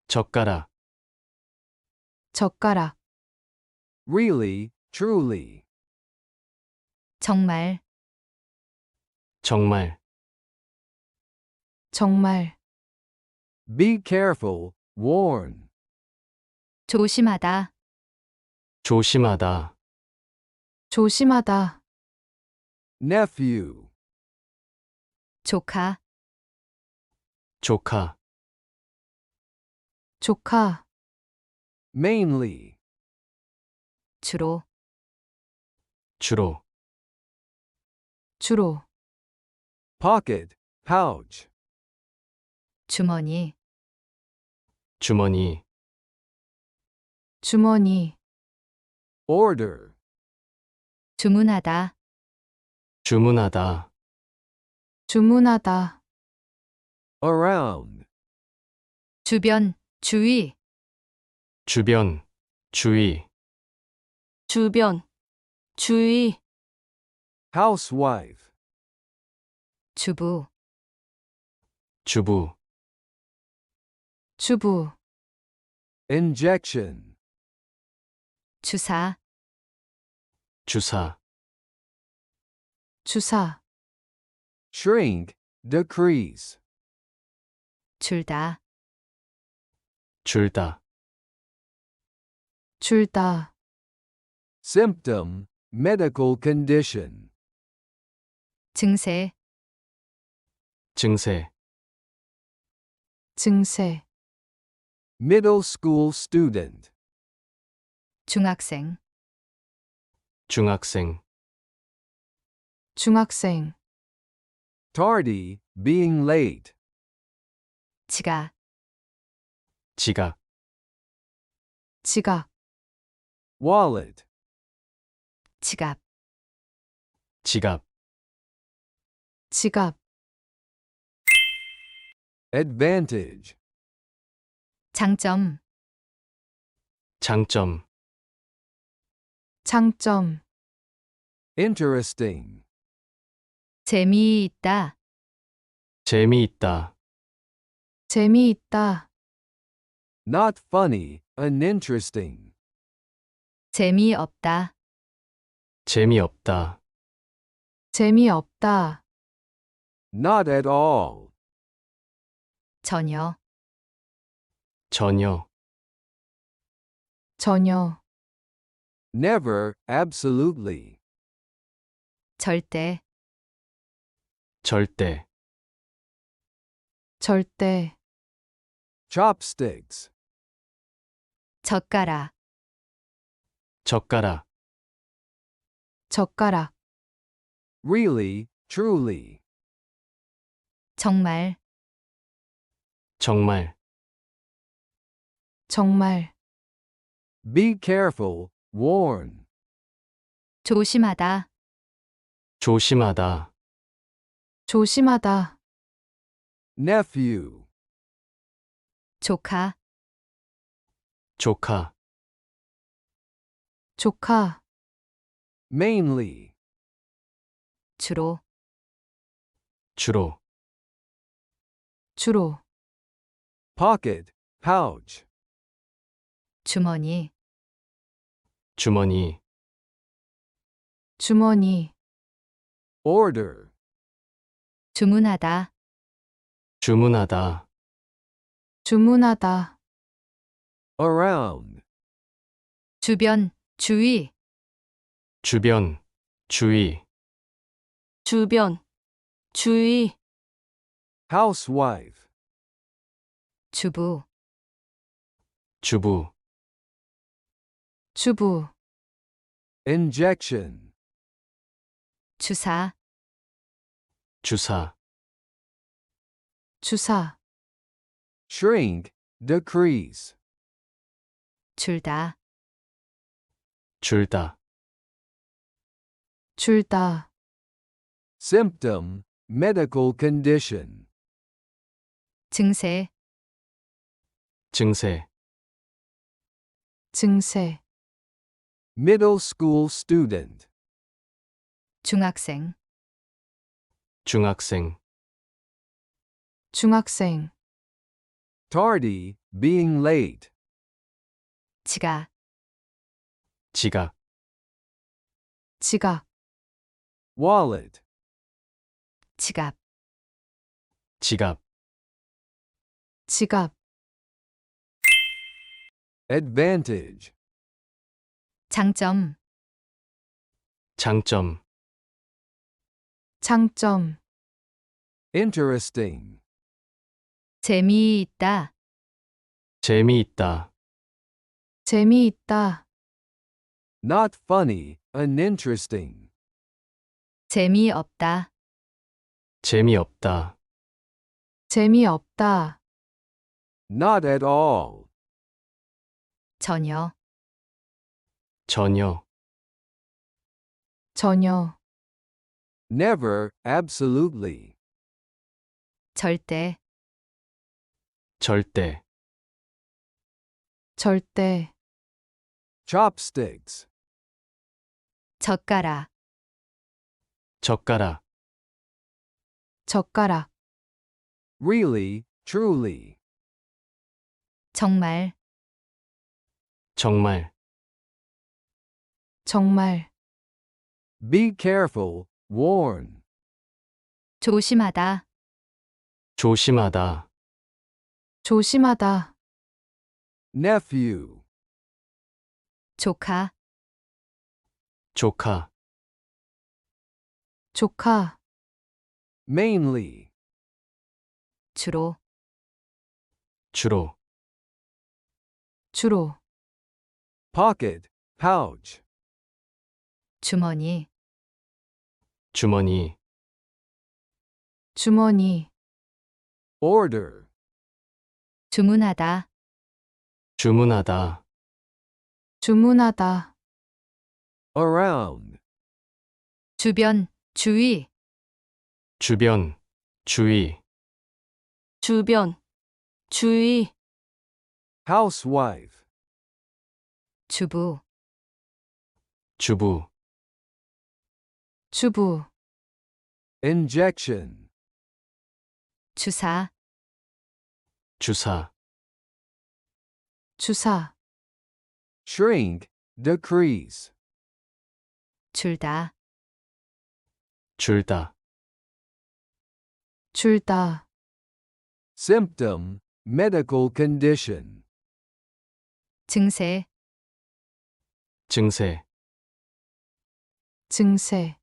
C: 젓가락,
D: 젓가락,
A: Really, truly.
B: 정말,
C: 정말,
D: 정말,
A: Be careful, warn.
B: 조심하다,
C: 조심하다,
D: 조심하다,
A: Nephew.
B: 조카,
C: 조카,
D: 조카,
A: Mainly.
B: 주로,
C: 주로,
D: 주로,
A: Pocket, pouch.
B: 주머니,
C: 주머니,
D: 주머니,
A: Order.
B: 주문하다,
C: 주문하다,
D: 주문하다,
A: Around.
B: 주변, 주위,
C: 주변, 주위,
D: 주변, 주의,
A: Housewife.
B: 주부,
C: 주부,
D: 주부,
A: Injection.
B: 주사,
C: 주사,
D: 주사,
A: Shrink, decrease.
B: 줄다,
C: 줄다,
D: 줄다,
A: Symptom, medical condition.
B: 증세,
C: 증세,
D: 증세,
A: Middle school student.
B: 중학생,
C: 중학생,
D: 중학생,
A: Tardy, being late.
B: 지각,
C: 지각,
D: 지각,
A: wallet,
B: 지갑,
C: 지갑,
D: 지갑,
A: advantage,
B: 장점,
C: 장점,
D: 장점,
A: interesting,
B: 재미있다,
C: 재미있다,
D: 재미있다,
A: not funny, uninteresting,
B: 재미없다,
C: 재미없다,
D: 재미없다,
A: not at all,
B: 전혀,
C: 전혀,
D: 전혀,
A: never, absolutely,
B: 절대,
C: 절대,
D: 절대,
A: chopsticks,
B: 젓가락,
C: 젓가락,
D: 젓가락,
A: really, truly,
B: 정말,
C: 정말,
D: 정말,
A: be careful, warn,
B: 조심하다,
C: 조심하다,
D: 조심하다,
A: nephew,
B: 조카,
C: 조카,
D: 조카,
A: mainly,
B: 주로,
C: 주로,
D: 주로,
A: pocket, pouch,
B: 주머니,
C: 주머니,
D: 주머니,
A: order,
B: 주문하다,
C: 주문하다,
D: 주문하다,
A: around,
B: 주변, 주위,
C: 주변, 주위,
D: 주변, 주의,
A: housewife,
B: 주부,
C: 주부,
D: 주부,
A: injection,
B: 주사,
C: 주사,
D: 주사,
A: shrink, decrease,
B: 줄다,
C: 줄다,
D: 줄다,
A: symptom, medical condition,
B: 증세,
C: 증세,
D: 증세,
A: middle school student,
B: 중학생,
C: 중학생,
D: 중학생,
A: tardy, being late,
B: 지각,
C: 지각,
D: 지각,
A: wallet,
B: 지갑,
C: 지갑,
D: 지갑,
A: advantage,
B: 장점,
C: 장점,
D: 장점,
A: interesting,
B: 재미있다,
C: 재미있다,
D: 재미있다,
A: not funny, uninteresting,
B: 재미없다,
C: 재미없다,
D: 재미없다,
A: not at all,
B: 전혀,
C: 전혀,
D: 전혀,
A: never, absolutely,
B: 절대,
C: 절대,
D: 절대,
A: chopsticks,
B: 젓가락,
C: 젓가락,
D: 젓가락,
A: really, truly,
B: 정말,
C: 정말,
D: 정말,
A: be careful, warn,
B: 조심하다,
C: 조심하다,
D: 조심하다,
A: nephew,
B: 조카,
C: 조카,
D: 조카,
A: mainly,
B: 주로,
C: 주로,
D: 주로,
A: pocket, pouch,
B: 주머니,
C: 주머니,
D: 주머니,
A: order,
B: 주문하다,
C: 주문하다,
D: 주문하다,
A: around,
B: 주변, 주위,
C: 주변, 주위,
D: 주변, 주의,
A: housewife,
B: 주부,
C: 주부,
D: 주부,
A: injection,
B: 주사,
C: 주사,
D: 주사,
A: shrink, decrease,
B: 줄다,
C: 줄다,
D: 줄다,
A: symptom, medical condition,
B: 증세,
C: 증세,
D: 증세,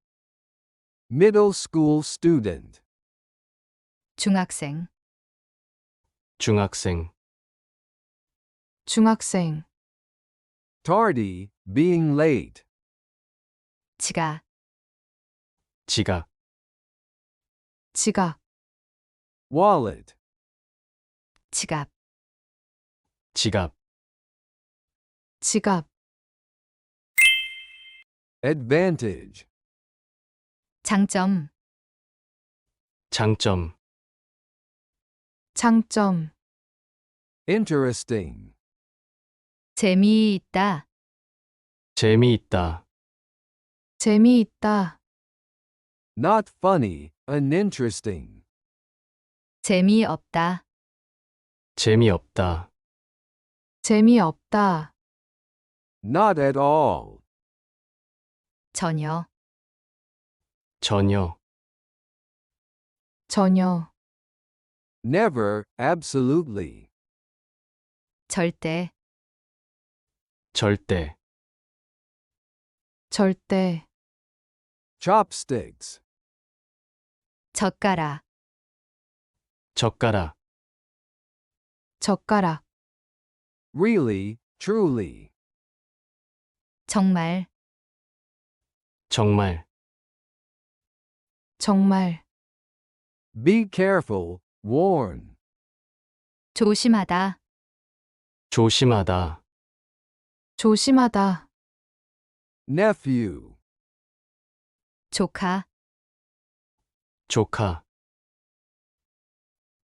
A: middle school student,
B: 중학생,
C: 중학생,
D: 중학생,
A: tardy, being late,
B: 지각,
C: 지각,
D: 지각,
A: wallet,
B: 지갑,
C: 지갑,
D: 지갑,
A: advantage,
B: 장점,
C: 장점,
D: 장점,
A: interesting,
B: 재미있다,
C: 재미있다,
D: 재미있다,
A: not funny, uninteresting,
B: 재미없다,
C: 재미없다,
D: 재미없다,
A: not at all,
B: 전혀,
C: 전혀,
D: 전혀,
A: never, absolutely,
B: 절대,
C: 절대,
D: 절대,
A: chopsticks,
B: 젓가락,
C: 젓가락,
D: 젓가락,
A: really, truly,
B: 정말,
C: 정말,
D: 정말,
A: be careful, warn,
B: 조심하다,
C: 조심하다,
D: 조심하다,
A: nephew,
B: 조카,
C: 조카,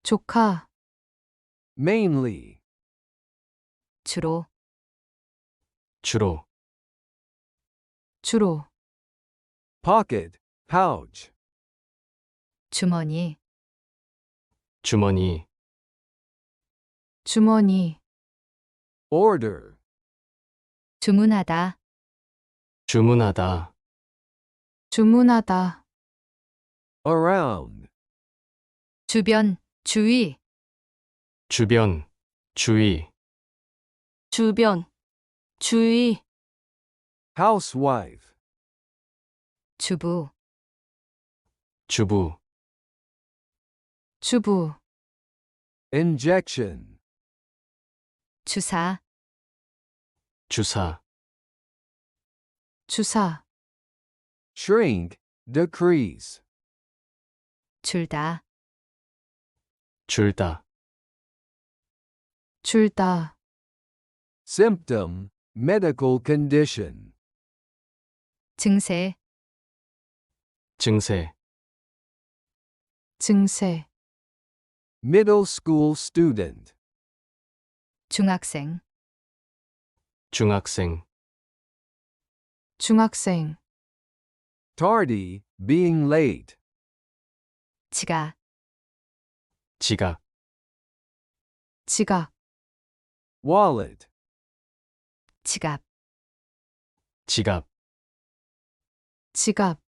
D: 조카,
A: mainly,
B: 주로,
C: 주로,
D: 주로,
A: pocket, pouch,
B: 주머니,
C: 주머니,
D: 주머니,
A: order,
B: 주문하다,
C: 주문하다,
D: 주문하다,
A: around,
B: 주변, 주위,
C: 주변, 주위,
D: 주변, 주의,
A: housewife,
B: 주부,
C: 주부,
D: 주부,
A: injection,
B: 주사,
C: 주사,
D: 주사,
A: shrink, decrease,
B: 줄다,
C: 줄다,
D: 줄다,
A: symptom, medical condition,
B: 증세,
C: 증세,
D: 증세,
A: middle school student,
B: 중학생,
C: 중학생,
D: 중학생,
A: tardy, being late,
B: 지각,
C: 지각,
D: 지각,
A: wallet,
B: 지갑,
C: 지갑,
D: 지갑,